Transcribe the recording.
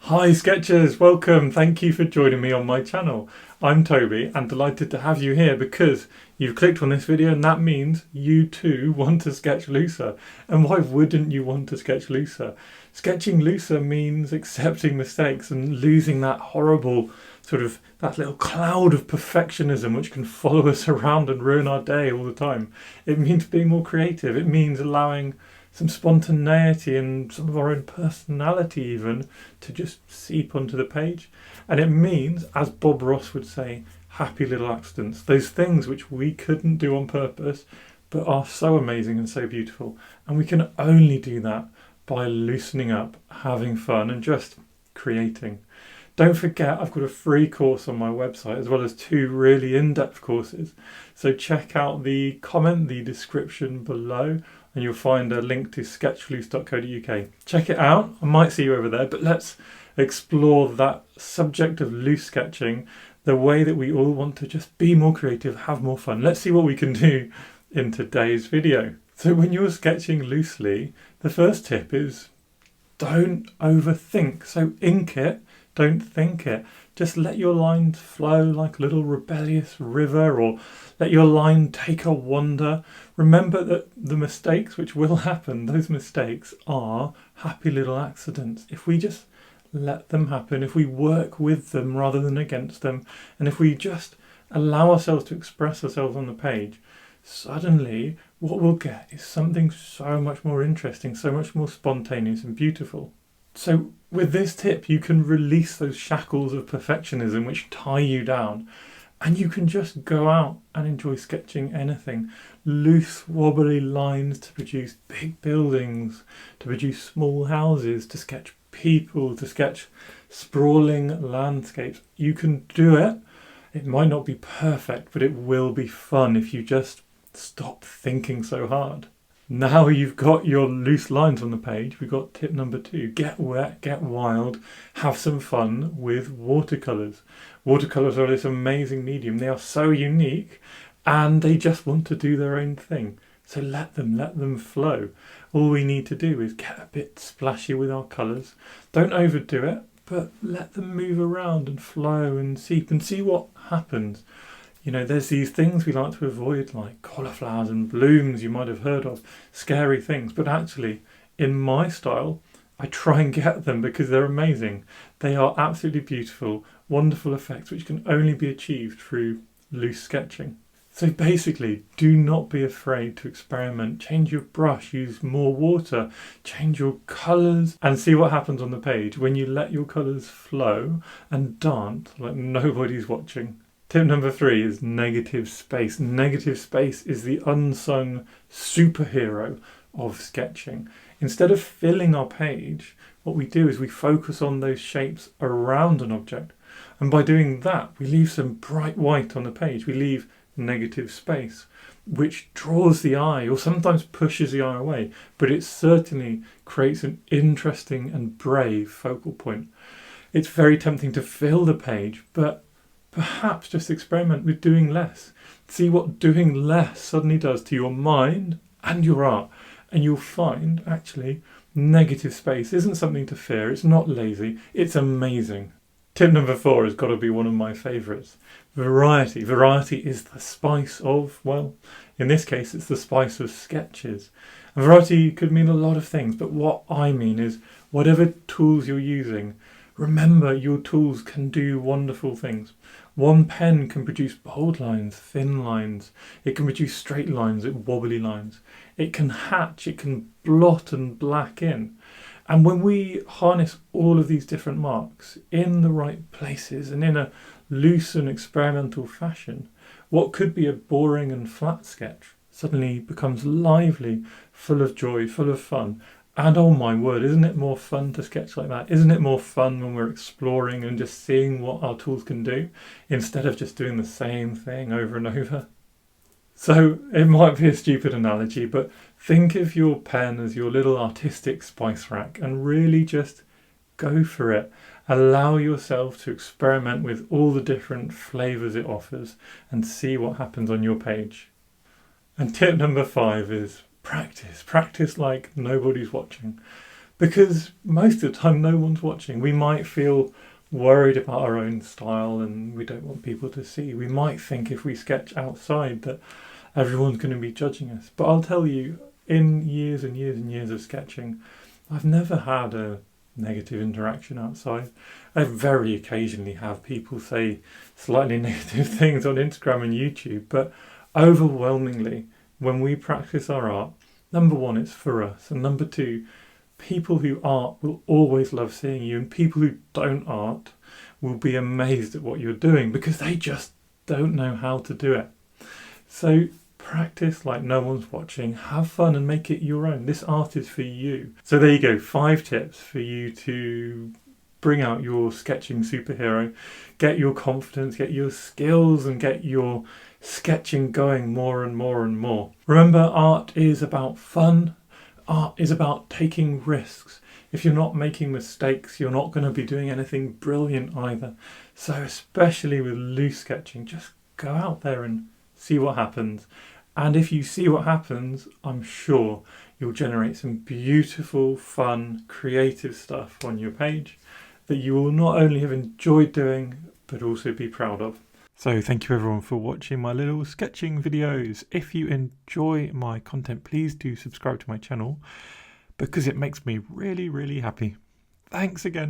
Hi Sketchers, welcome. Thank you for joining me on my channel. I'm Toby and delighted to have you here because you've clicked on this video and that means you too want to sketch looser. And why wouldn't you want to sketch looser? Sketching looser means accepting mistakes and losing that horrible that little cloud of perfectionism which can follow us around and ruin our day all the time. It means being more creative. It means allowing some spontaneity and some of our own personality even to just seep onto the page. And it means, as Bob Ross would say, happy little accidents. Those things which we couldn't do on purpose but are so amazing and so beautiful. And we can only do that by loosening up, having fun and just creating. Don't forget, I've got a free course on my website as well as 2 really in-depth courses. So check out the description below, and you'll find a link to sketchloose.co.uk. Check it out. I might see you over there, but let's explore that subject of loose sketching, the way that we all want to just be more creative, have more fun. Let's see what we can do in today's video. So when you're sketching loosely, the first tip is don't overthink. So ink it, don't think it. Just let your line flow like a little rebellious river, or let your line take a wander. Remember that the mistakes which will happen, those mistakes are happy little accidents. If we just let them happen, if we work with them rather than against them, and if we just allow ourselves to express ourselves on the page, suddenly what we'll get is something so much more interesting, so much more spontaneous and beautiful. So with this tip, you can release those shackles of perfectionism which tie you down, and you can just go out and enjoy sketching anything. Loose, wobbly lines to produce big buildings, to produce small houses, to sketch people, to sketch sprawling landscapes. You can do it. It might not be perfect, but it will be fun if you just stop thinking so hard. Now you've got your loose lines on the page, we've got tip number 2. Get wet, get wild, have some fun with watercolours. Watercolours are this amazing medium. They are so unique and they just want to do their own thing. So let them flow. All we need to do is get a bit splashy with our colours. Don't overdo it, but let them move around and flow and seep and see what happens. You know, there's these things we like to avoid, like cauliflowers and blooms you might have heard of, scary things. But actually, in my style, I try and get them because they're amazing. They are absolutely beautiful, wonderful effects which can only be achieved through loose sketching. So basically, do not be afraid to experiment. Change your brush, use more water, change your colours, and see what happens on the page when you let your colours flow and dance like nobody's watching. Tip number 3 is negative space. Negative space is the unsung superhero of sketching. Instead of filling our page, what we do is we focus on those shapes around an object. And by doing that, we leave some bright white on the page. We leave negative space, which draws the eye or sometimes pushes the eye away, but it certainly creates an interesting and brave focal point. It's very tempting to fill the page, but perhaps just experiment with doing less. See what doing less suddenly does to your mind and your art. And you'll find, actually, negative space isn't something to fear. It's not lazy. It's amazing. Tip number 4 has got to be one of my favourites. Variety. Variety is the spice of, well, in this case, it's the spice of sketches. And variety could mean a lot of things, but what I mean is whatever tools you're using, remember your tools can do wonderful things. One pen can produce bold lines, thin lines. It can produce straight lines, wobbly lines. It can hatch, it can blot and black in. And when we harness all of these different marks in the right places and in a loose and experimental fashion, what could be a boring and flat sketch suddenly becomes lively, full of joy, full of fun. And oh my word, isn't it more fun to sketch like that? Isn't it more fun when we're exploring and just seeing what our tools can do instead of just doing the same thing over and over? So it might be a stupid analogy, but think of your pen as your little artistic spice rack and really just go for it. Allow yourself to experiment with all the different flavours it offers and see what happens on your page. And tip number 5 is practice. Practice like nobody's watching. because most of the time no one's watching. We might feel worried about our own style and we don't want people to see. We might think if we sketch outside that everyone's going to be judging us. But I'll tell you, in years and years and years of sketching, I've never had a negative interaction outside. I very occasionally have people say slightly negative things on Instagram and YouTube, but overwhelmingly, when we practice our art, number one, it's for us, and number two, people who art will always love seeing you, and people who don't art will be amazed at what you're doing because they just don't know how to do it. So practice like no one's watching, have fun and make it your own. This art is for you. So there you go, 5 tips for you to bring out your sketching superhero, get your confidence, get your skills and get your sketching going more and more and more. Remember, art is about fun. Art is about taking risks. If you're not making mistakes, you're not going to be doing anything brilliant either. So especially with loose sketching, just go out there and see what happens. And if you see what happens, I'm sure you'll generate some beautiful, fun, creative stuff on your page that you will not only have enjoyed doing, but also be proud of. So thank you everyone for watching my little sketching videos. If you enjoy my content, please do subscribe to my channel because it makes me really, really happy. Thanks again.